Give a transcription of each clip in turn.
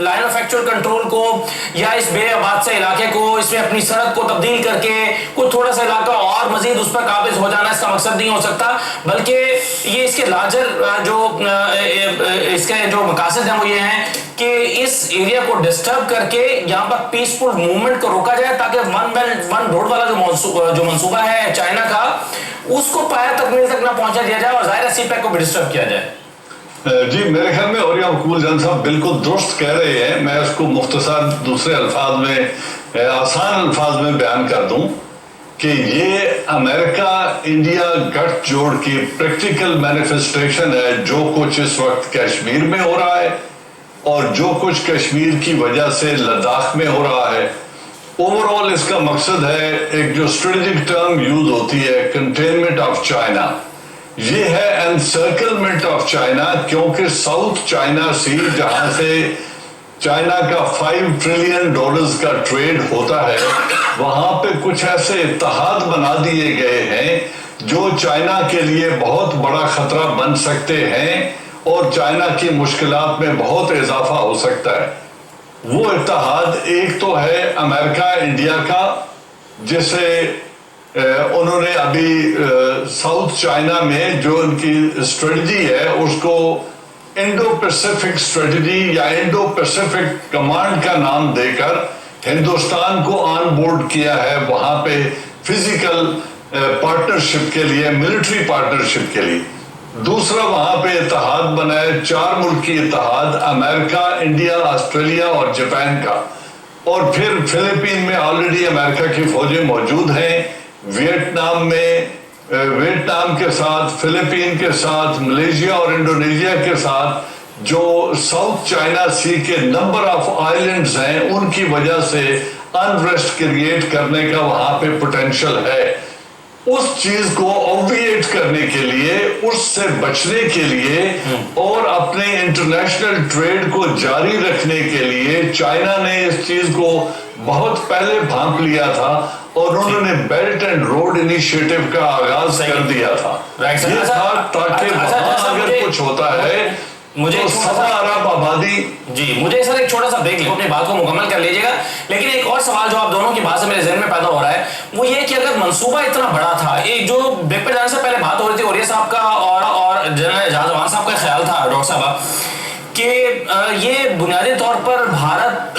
Line of actual control کو یا اس بے آباد سے علاقے کو اس میں اپنی سرحد کو تبدیل کر کے کوئی تھوڑا سا علاقہ اور مزید اس پر قابض ہو جانا اس کا مقصد نہیں ہو سکتا، بلکہ یہ اس کے لارجر جو اس کے جو مقاصد ہیں وہ یہ ہیں کہ اس ایریا کو ڈسٹرب کر کے یہاں پر پیسفل موومنٹ کو روکا جائے تاکہ ون بیلٹ ون روڈ والا جو منصوبہ ہے چائنا کا اس کو پایا تکمیل تک نہ پہنچا دیا جائے اور ظاہر سی پیک کو بھی ڈسٹرب کیا جائے۔ جی میرے خیال میں اوریہ مقبول جان صاحب بالکل درست کہہ رہے ہیں، میں اس کو مختصر دوسرے الفاظ میں آسان الفاظ میں بیان کر دوں کہ یہ امریکہ انڈیا گٹھ جوڑ کی پریکٹیکل مینیفیسٹیشن ہے جو کچھ اس وقت کشمیر میں ہو رہا ہے اور جو کچھ کشمیر کی وجہ سے لداخ میں ہو رہا ہے۔ اوور آل اس کا مقصد ہے ایک جو اسٹریٹجک ٹرم یوز ہوتی ہے کنٹینمنٹ آف چائنا، یہ ہے انسرکلمنٹ آف چائنا، کیونکہ ساؤتھ چائنا سی جہاں سے چائنا کا $5 ٹریلین کا ٹریڈ ہوتا ہے وہاں پہ کچھ ایسے اتحاد بنا دیے گئے ہیں جو چائنا کے لیے بہت بڑا خطرہ بن سکتے ہیں اور چائنا کی مشکلات میں بہت اضافہ ہو سکتا ہے۔ وہ اتحاد ایک تو ہے امریکہ انڈیا کا، جسے انہوں نے ابھی ساؤتھ چائنا میں جو ان کی اسٹریٹجی ہے اس کو انڈو پیسیفک اسٹریٹجی یا انڈو پیسیفک کمانڈ کا نام دے کر ہندوستان کو آن بورڈ کیا ہے وہاں پہ فزیکل پارٹنرشپ کے لیے، ملٹری پارٹنرشپ کے لیے۔ دوسرا وہاں پہ اتحاد بنا ہے 4 ملکی اتحاد، امریکہ، انڈیا، آسٹریلیا اور جاپان کا، اور پھر فلپین میں آلریڈی امریکہ کی فوجیں موجود ہیں، ویتنام کے ساتھ، فلپین کے ساتھ، ملیشیا اور انڈونیشیا کے ساتھ جو ساؤتھ چائنا سی کے نمبر آف آئلینڈز ہیں ان کی وجہ سے انریسٹ کریٹ کرنے کا وہاں پہ پوٹینشل ہے۔ اس چیز کو اوبویٹ کرنے کے لیے، اس سے بچنے کے لیے اور اپنے انٹرنیشنل ٹریڈ کو جاری رکھنے کے لیے چائنا نے اس چیز کو بہت پہلے بھانپ لیا تھا اور انہوں نے بیلٹ اینڈ روڈ انیشیٹو کا آغاز کر دیا تھا۔ یہ تھا تاکہ وہاں اگر کچھ ہوتا ہے مجھے 7 ارب آبادی۔ جی مجھے سر ایک چھوٹا سا بریک لیں، اپنی بات کو مکمل کر لیجیے گا، لیکن ایک اور سوال جو آپ دونوں کی بات سے میرے ذہن میں پیدا ہو رہا ہے وہ یہ کہ اگر منصوبہ اتنا بڑا تھا، ایک جو بریک پہ جانے سے پہلے بات ہو رہی تھی اوریہ صاحب کا اور جنرل اعجاز امان صاحب کا خیال تھا ڈاکٹر صاحب کہ یہ بنیادی طور پر بھارت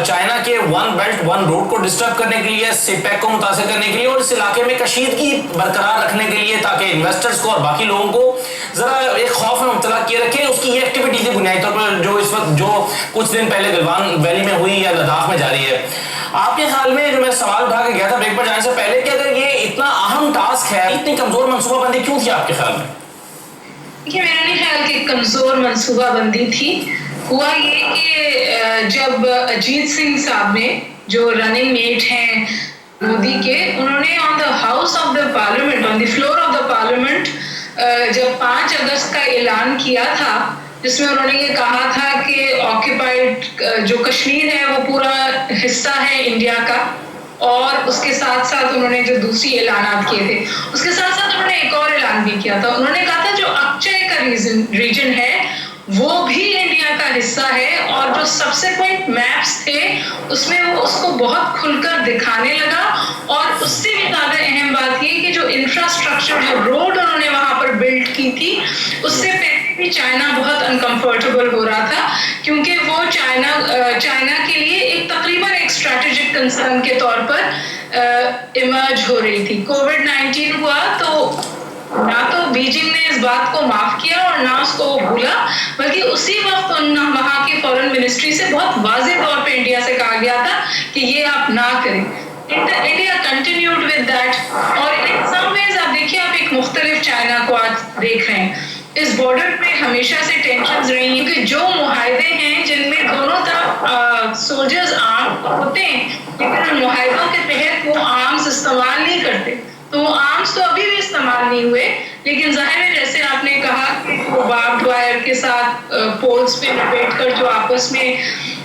چائنا کے ون بیلٹ ون روڈ کو ڈسٹرب کرنے کے لیے، سی پیک کو متاثر کرنے کے لیے اور اس علاقے میں کشیدگی برقرار رکھنے کے لیے تاکہ انویسٹرز کو اور باقی لوگوں کو ذرا ایک خوف میں مبتلا کیے رکھے، اس کی یہ ایکٹیویٹی تھی بنیادی طور پر جو اس وقت جو کچھ دن پہلے گلوان ویلی میں ہوئی یا لداخ میں جاری ہے۔ آپ کے خیال میں جو میں سوال اٹھا کے گیا تھا بریک پر جانے سے پہلے کہ اگر یہ اتنا اہم ٹاسک ہے، اتنی کمزور منصوبہ بندی کیوں تھی آپ کے خیال میں؟ دیکھیے میرا نہیں خیال کہ کمزور منصوبہ بندی تھی، ہوا یہ کہ جب اجیت سنگھ صاحب نے جو رننگ میٹ ہیں مودی کے، انہوں نے on the house of the parliament, on the floor of the parliament جب 5 اگست کا اعلان کیا تھا جس میں انہوں نے یہ کہا تھا کہ آکیپائڈ جو کشمیر ہے وہ پورا حصہ ہے انڈیا کا، اور اس کے ساتھ ساتھ انہوں نے جو دوسری اعلانات کیے تھے اس کے ساتھ ساتھ انہوں نے ایک اور اعلان بھی کیا تھا، انہوں نے کہا تھا جو اکچے کا ریجن ہے وہ بھی انڈیا کا حصہ ہے، اور جو سبسیکوینٹ میپس تھے اس میں وہ اس کو بہت کھل کر دکھانے لگا، اور اس سے بھی زیادہ اہم بات یہ کہ جو انفراسٹرکچر جو روڈ انہوں نے وہاں پر بلڈ کی تھی اس سے پہلے بھی چائنا بہت انکمفرٹیبل ہو رہا تھا، کیونکہ وہ چائنا کے لیے ایک تقریباً ایک اسٹریٹجک کنسرن کے طور پر ایمرج ہو رہی تھی۔ کووڈ-19 ہوا تو نہ تو بیجنگ نے اس بات کو معاف کیا اور نہ اس کو بھولا، بلکہ اسی وقت وہاں کی فورن منسٹری سے بہت واضح طور پہ انڈیا سے کہا گیا تھا کہ یہ آپ نہ کریں۔ انڈیا کنٹینیوڈ ود دیٹ، اور ان سم ویز آپ دیکھیے آپ ایک مختلف چائنا کو آج دیکھ رہے ہیں۔ اس بارڈر پہ ہمیشہ سے ٹینشنز رہی ہیں کہ جو معاہدے ہیں جن میں دونوں طرف سولجرز آرم ہوتے ہیں لیکن ان معاہدوں کے تحت وہ آرمز استعمال نہیں کرتے، تو وہ آرمز تو ابھی بھی استعمال نہیں ہوئے، لیکن ظاہر ہے جیسے آپ نے کہا کہ وہ باربڈ وائر کے ساتھ پولز پہ لپیٹ کر جو آپس میں